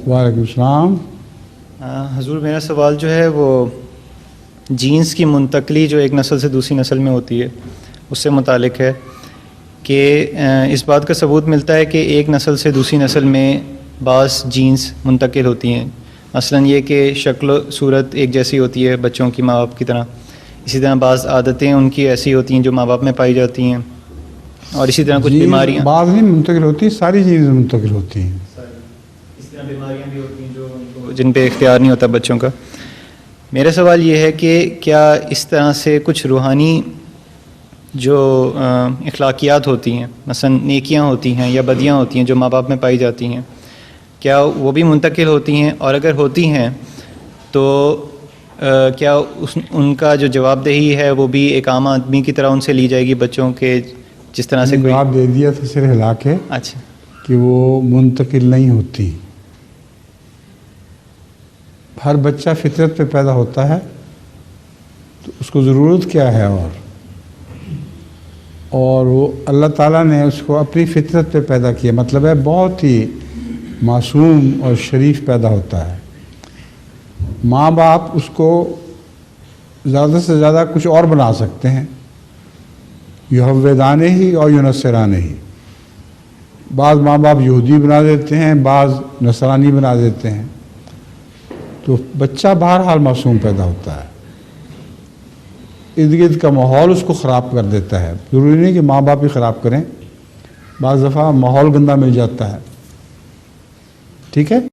وعلیکم السلام۔ حضور میرا سوال جو ہے وہ جینس کی منتقلی جو ایک نسل سے دوسری نسل میں ہوتی ہے اس سے متعلق ہے کہ اس بات کا ثبوت ملتا ہے کہ ایک نسل سے دوسری نسل میں بعض جینس منتقل ہوتی ہیں، مثلاً یہ کہ شکل و صورت ایک جیسی ہوتی ہے بچوں کی ماں باپ کی طرح، اسی طرح بعض عادتیں ان کی ایسی ہوتی ہیں جو ماں باپ میں پائی جاتی ہیں، اور اسی طرح کچھ بیماریاں بعض نہیں منتقل ہوتی، ساری چیزیں منتقل ہوتی ہیں۔ اس طرح بیماریاں بھی ہوتی ہیں جو جن پہ اختیار نہیں ہوتا بچوں کا۔ میرا سوال یہ ہے کہ کیا اس طرح سے کچھ روحانی جو اخلاقیات ہوتی ہیں، مثلا نیکیاں ہوتی ہیں یا بدیاں ہوتی ہیں جو ماں باپ میں پائی جاتی ہیں، کیا وہ بھی منتقل ہوتی ہیں؟ اور اگر ہوتی ہیں تو کیا ان کا جو جواب دہی ہے وہ بھی ایک عام آدمی کی طرح ان سے لی جائے گی بچوں کے، جس طرح سے کوئی جواب دے دیا تھا سر ہلا کے اچھا کہ وہ منتقل نہیں ہوتی۔ ہر بچہ فطرت پہ پیدا ہوتا ہے تو اس کو ضرورت کیا ہے، اور وہ اللہ تعالیٰ نے اس کو اپنی فطرت پہ پیدا کیا، مطلب ہے بہت ہی معصوم اور شریف پیدا ہوتا ہے۔ ماں باپ اس کو زیادہ سے زیادہ کچھ اور بنا سکتے ہیں، یہودانے ہی اور یونسرانے ہی۔ بعض ماں باپ یہودی بنا دیتے ہیں، بعض نصرانی بنا دیتے ہیں، تو بچہ بہرحال معصوم پیدا ہوتا ہے۔ ارد گرد کا ماحول اس کو خراب کر دیتا ہے، ضروری نہیں کہ ماں باپ ہی خراب کریں، بعض دفعہ ماحول گندہ مل جاتا ہے، ٹھیک ہے۔